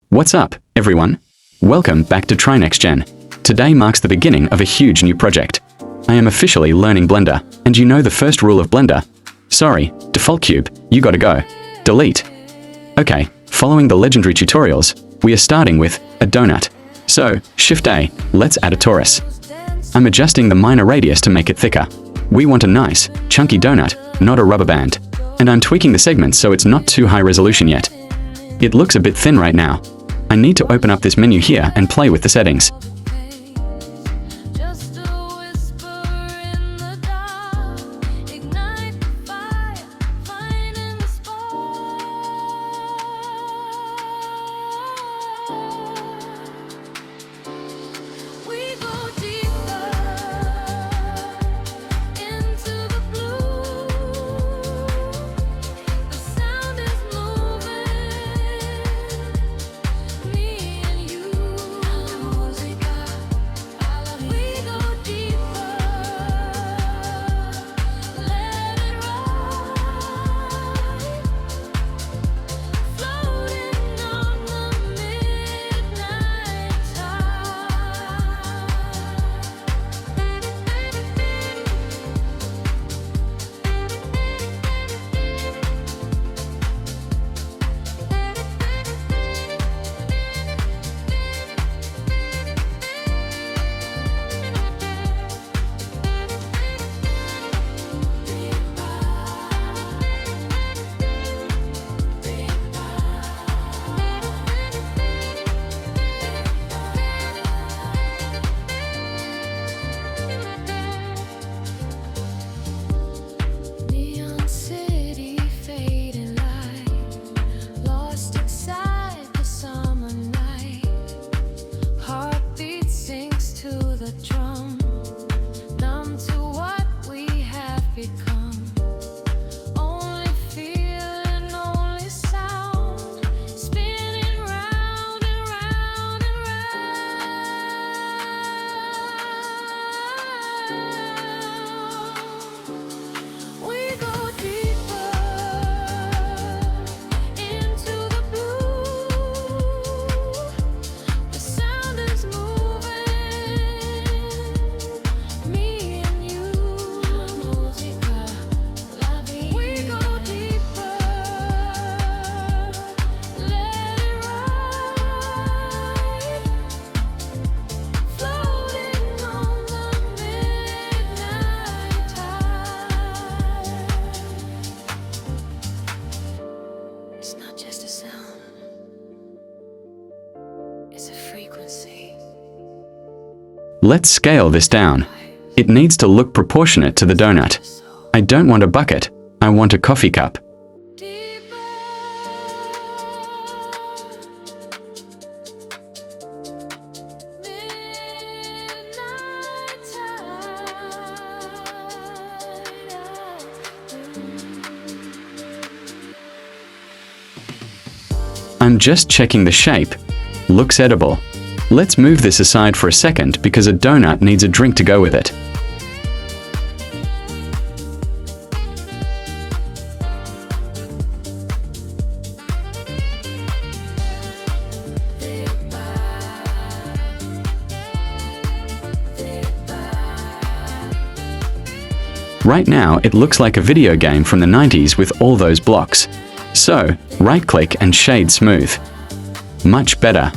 What's up, everyone? Welcome back to Try Next Gen. Today marks the beginning of a huge new project. I am officially learning Blender, and you know the first rule of Blender. Sorry, default cube, you gotta go. Delete. Okay, following the legendary tutorials, we are starting with a donut. So, Shift A, let's add a torus. I'm adjusting the minor radius to make it thicker. We want a nice, chunky donut, not a rubber band. And I'm tweaking the segments so it's not too high resolution yet. It looks a bit thin right now. I need to open up this menu here and play with the settings. Let's scale this down. It needs to look proportionate to the donut. I don't want a bucket, I want a coffee cup. I'm just checking the shape. Looks edible. Let's move this aside for a second because a donut needs a drink to go with it. Right now, it looks like a video game from the 90s with all those blocks. So, right-click and shade smooth. Much better.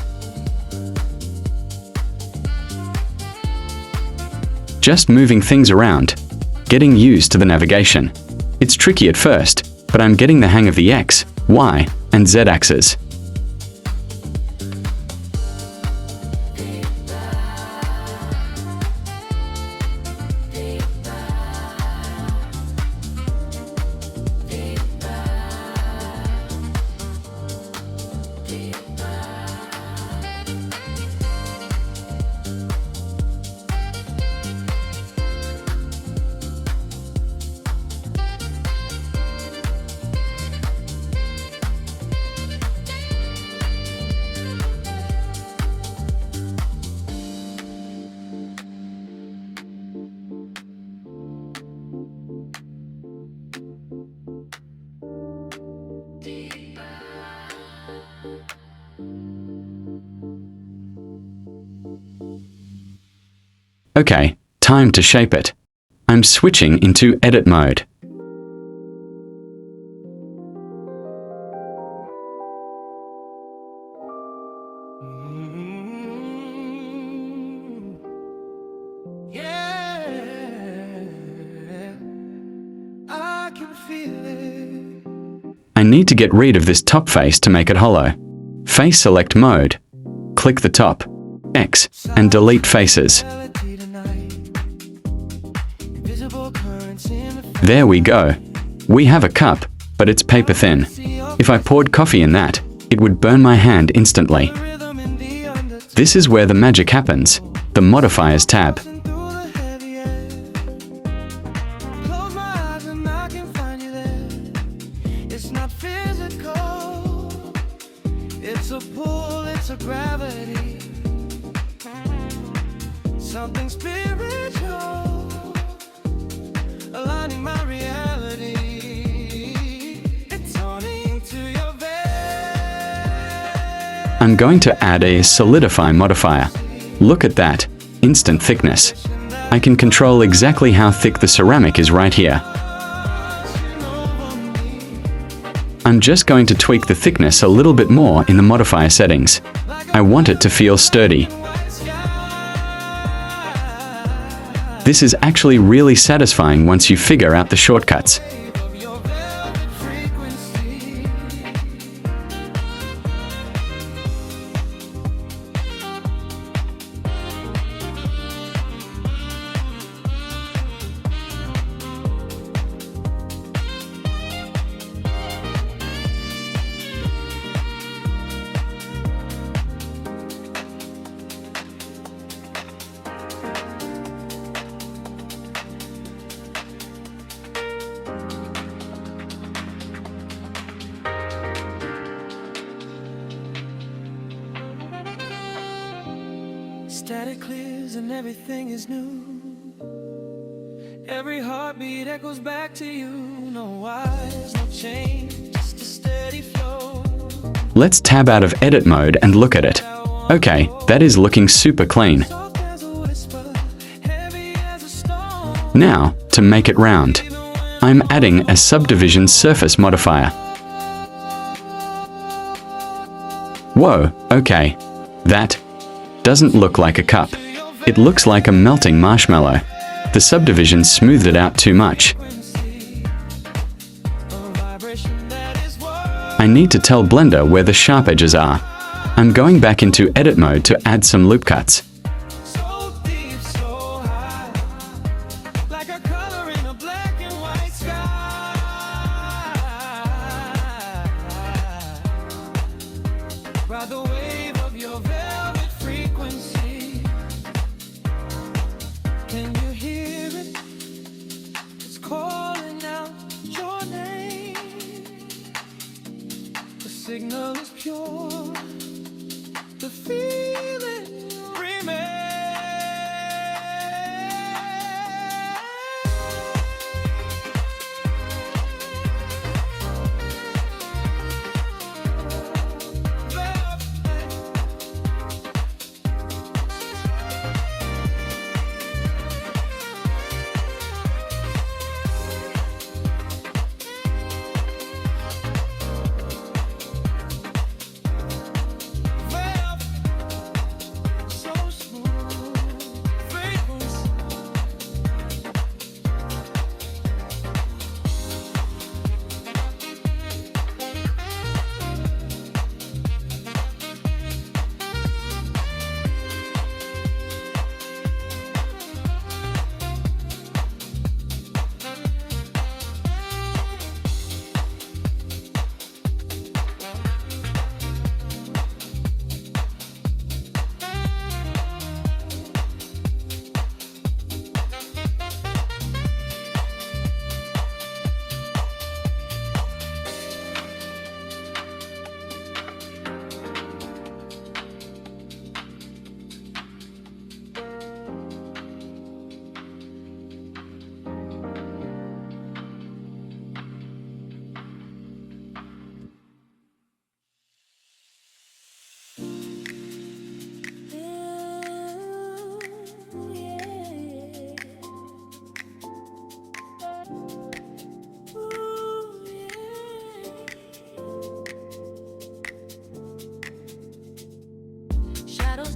Just moving things around, getting used to the navigation. It's tricky at first, but I'm getting the hang of the X, Y, and Z axes. Okay, time to shape it. I'm switching into edit mode. I need to get rid of this top face to make it hollow. Face select mode. Click the top, X, and delete faces. There we go. We have a cup, but it's paper thin. If I poured coffee in that, it would burn my hand instantly. This is where the magic happens, the Modifiers tab. It's a pull, it's a gravity, something spiritual, aligning my reality. It's turning to your veil. I'm going to add a Solidify modifier. Look at that, instant thickness. I can control exactly how thick the ceramic is right here. I'm just going to tweak the thickness a little bit more in the modifier settings. I want it to feel sturdy. This is actually really satisfying once you figure out the shortcuts. Static clears and everything is new. Every heartbeat echoes back to you. No whys, no change, just a steady flow. Let's tab out of edit mode and look at it. Okay, that is looking super clean. Now, to make it round, I'm adding a Subdivision surface modifier. Whoa, okay. That doesn't look like a cup. It looks like a melting marshmallow. The Subdivision smoothed it out too much. I need to tell Blender where the sharp edges are. I'm going back into edit mode to add some loop cuts. Can you hear it? It's calling out your name. The signal is pure. The feeling remains.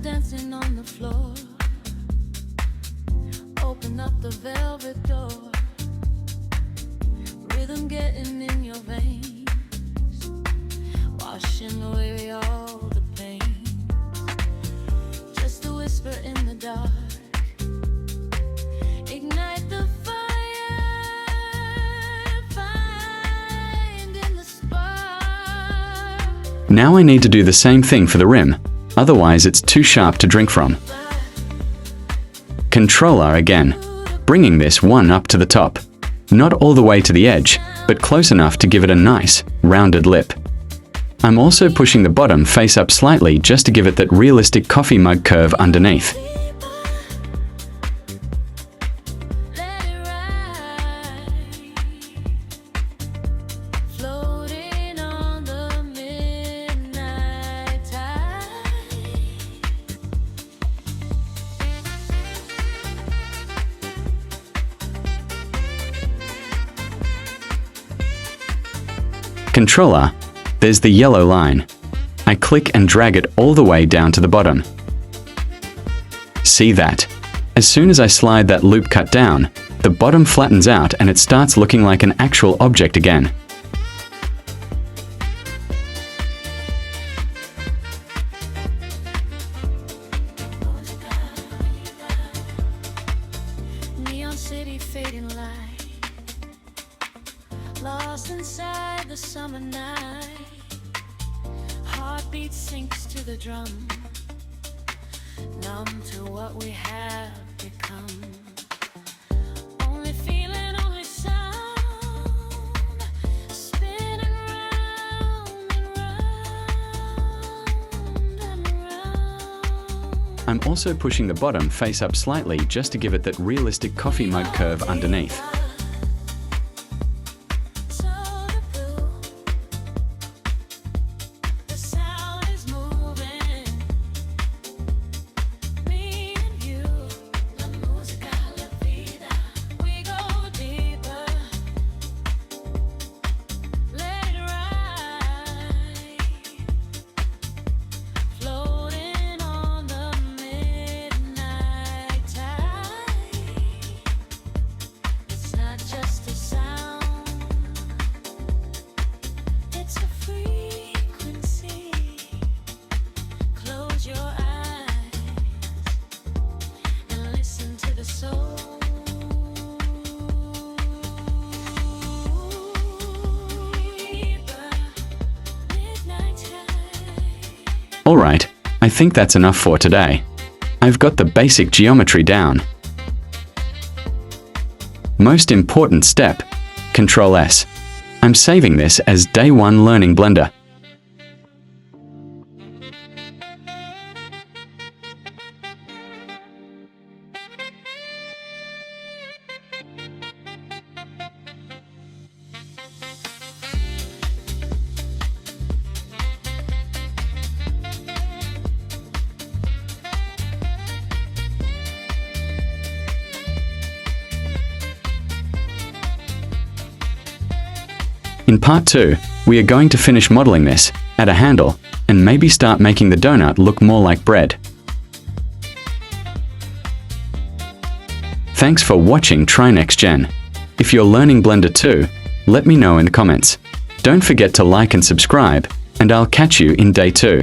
dancing on the floor. Open up the velvet door. Rhythm getting in your veins, washing away all the pain. Just a whisper in the dark. Ignite the fire, finding the spark. Now I need to do the same thing for the rim, otherwise it's too sharp to drink from. Controller again, bringing this one up to the top. Not all the way to the edge, but close enough to give it a nice, rounded lip. I'm also pushing the bottom face up slightly just to give it that realistic coffee mug curve underneath. Let it ride, floating on the midnight tide. Controller, there's the yellow line. I click and drag it all the way down to the bottom. See that? As soon as I slide that loop cut down, the bottom flattens out and it starts looking like an actual object again. Neon city fading light, lost inside the summer night. Heartbeat sinks to the drum, numb to what we have become. Only feeling, only sound, spinning round and round and round. I'm also pushing the bottom face up slightly just to give it that realistic coffee mug curve underneath. Alright, I think that's enough for today. I've got the basic geometry down. Most important step, Control S. I'm saving this as Day 1 Learning Blender. In part 2, we are going to finish modeling this, add a handle, and maybe start making the donut look more like bread. Thanks for watching Try Next Gen. If you're learning Blender too, let me know in the comments. Don't forget to like and subscribe, and I'll catch you in Day 2.